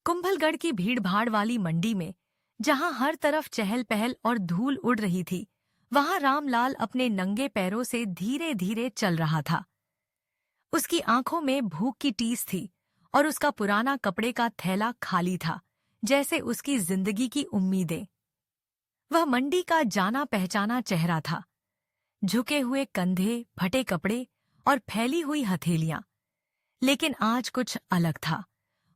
कुंभलगढ़ की भीड़-भाड़ वाली मंडी में, जहां हर तरफ चहल-पहल और धूल उड़ रही थी, वहां रामलाल अपने नंगे पैरों से धीरे-धीरे चल रहा था। उसकी आंखों में भूख की टीस थी और उसका पुराना कपड़े का थैला खाली था, जैसे उसकी जिंदगी की उम्मीदें। वह मंडी का जाना-पहचाना चेहरा था, झुके हुए कंधे, फटे कपड़े और फैली हुई हथेलियां। लेकिन आज कुछ अलग था।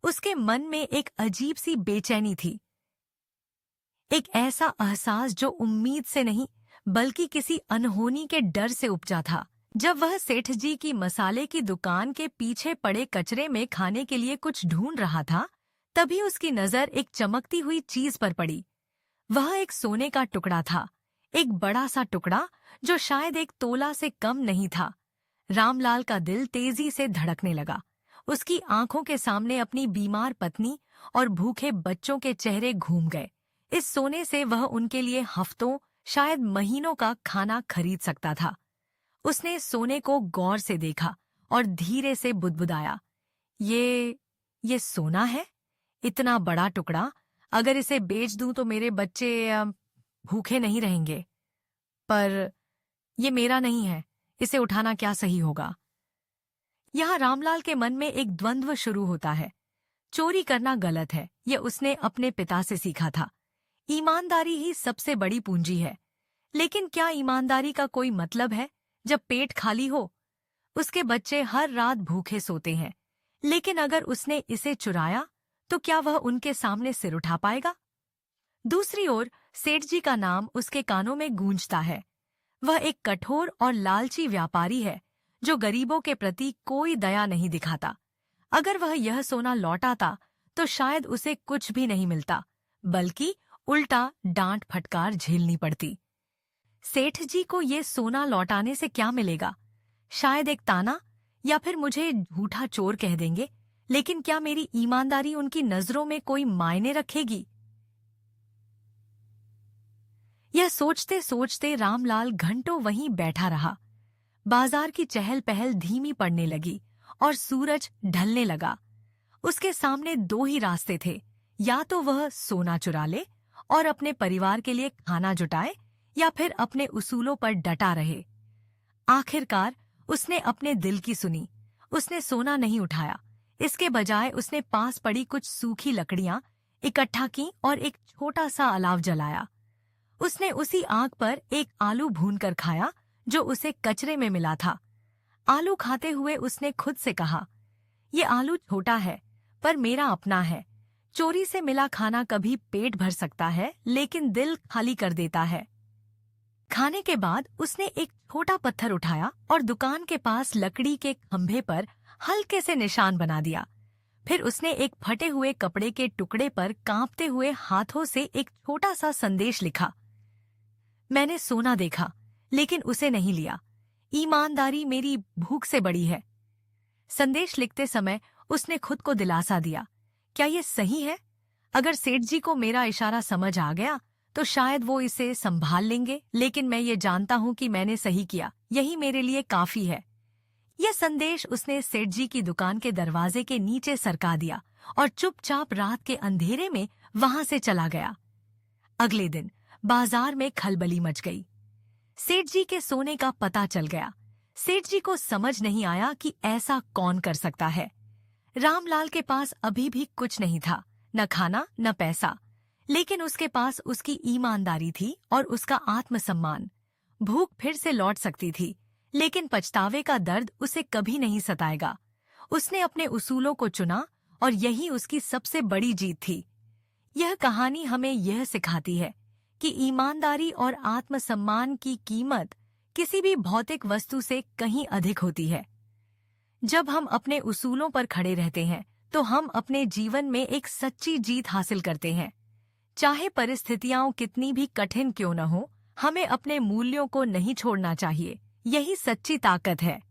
उसके मन में एक अजीब सी बेचैनी थी, एक ऐसा एहसास जो उम्मीद से नहीं बल्कि किसी अनहोनी के डर से उपजा था। जब वह सेठ जी की मसाले की दुकान के पीछे पड़े कचरे में खाने के लिए कुछ ढूंढ रहा था, तभी उसकी नजर एक चमकती हुई चीज पर पड़ी। वह एक सोने का टुकड़ा था, एक बड़ा सा टुकड़ा जो शायद एक तोला से कम नहीं था। रामलाल का दिल तेजी से धड़कने लगा। उसकी आंखों के सामने अपनी बीमार पत्नी और भूखे बच्चों के चेहरे घूम गए। इस सोने से वह उनके लिए हफ्तों, शायद महीनों का खाना खरीद सकता था। उसने सोने को गौर से देखा और धीरे से बुदबुदाया, ये सोना है? इतना बड़ा टुकड़ा? अगर इसे बेच दूं तो मेरे बच्चे भूखे नहीं रहेंगे। पर ये मेरा नहीं है, इसे उठाना क्या सही होगा? यहाँ रामलाल के मन में एक द्वंद्व शुरू होता है। चोरी करना गलत है, यह उसने अपने पिता से सीखा था। ईमानदारी ही सबसे बड़ी पूंजी है। लेकिन क्या ईमानदारी का कोई मतलब है जब पेट खाली हो? उसके बच्चे हर रात भूखे सोते हैं, लेकिन अगर उसने इसे चुराया तो क्या वह उनके सामने सिर उठा पाएगा? दूसरी ओर सेठ जी का नाम उसके कानों में गूंजता है। वह एक कठोर और लालची व्यापारी है जो गरीबों के प्रति कोई दया नहीं दिखाता। अगर वह यह सोना लौटाता तो शायद उसे कुछ भी नहीं मिलता, बल्कि उल्टा डांट फटकार झेलनी पड़ती। सेठ जी को ये सोना लौटाने से क्या मिलेगा? शायद एक ताना, या फिर मुझे झूठा चोर कह देंगे। लेकिन क्या मेरी ईमानदारी उनकी नजरों में कोई मायने रखेगी? यह सोचते सोचते रामलाल घंटों वहीं बैठा रहा। बाजार की चहल पहल धीमी पड़ने लगी और सूरज ढलने लगा। उसके सामने दो ही रास्ते थे, या तो वह सोना चुरा ले और अपने परिवार के लिए खाना जुटाए, या फिर अपने उसूलों पर डटा रहे। आखिरकार उसने अपने दिल की सुनी। उसने सोना नहीं उठाया। इसके बजाय उसने पास पड़ी कुछ सूखी लकड़ियां इकट्ठा की और एक छोटा सा अलाव जलाया। उसने उसी आग पर एक आलू भूनकर खाया जो उसे कचरे में मिला था। आलू खाते हुए उसने खुद से कहा, ये आलू छोटा है पर मेरा अपना है। चोरी से मिला खाना कभी पेट भर सकता है, लेकिन दिल खाली कर देता है। खाने के बाद उसने एक छोटा पत्थर उठाया और दुकान के पास लकड़ी के खंभे पर हल्के से निशान बना दिया। फिर उसने एक फटे हुए कपड़े के टुकड़े पर कांपते हुए हाथों से एक छोटा सा संदेश लिखा, मैंने सोना देखा लेकिन उसे नहीं लिया। ईमानदारी मेरी भूख से बड़ी है। संदेश लिखते समय उसने खुद को दिलासा दिया, क्या ये सही है? अगर सेठ जी को मेरा इशारा समझ आ गया तो शायद वो इसे संभाल लेंगे, लेकिन मैं ये जानता हूँ कि मैंने सही किया, यही मेरे लिए काफी है। यह संदेश उसने सेठ जी की दुकान के दरवाजे के नीचे सरका दिया और चुपचाप रात के अंधेरे में वहां से चला गया। अगले दिन बाजार में खलबली मच गई। सेठ जी के सोने का पता चल गया। सेठ जी को समझ नहीं आया कि ऐसा कौन कर सकता है। रामलाल के पास अभी भी कुछ नहीं था, न खाना न पैसा, लेकिन उसके पास उसकी ईमानदारी थी और उसका आत्मसम्मान। भूख फिर से लौट सकती थी, लेकिन पछतावे का दर्द उसे कभी नहीं सताएगा। उसने अपने उसूलों को चुना और यही उसकी सबसे बड़ी जीत थी। यह कहानी हमें यह सिखाती है कि ईमानदारी और आत्मसम्मान की कीमत किसी भी भौतिक वस्तु से कहीं अधिक होती है। जब हम अपने उसूलों पर खड़े रहते हैं तो हम अपने जीवन में एक सच्ची जीत हासिल करते हैं। चाहे परिस्थितियां कितनी भी कठिन क्यों न हो, हमें अपने मूल्यों को नहीं छोड़ना चाहिए। यही सच्ची ताकत है।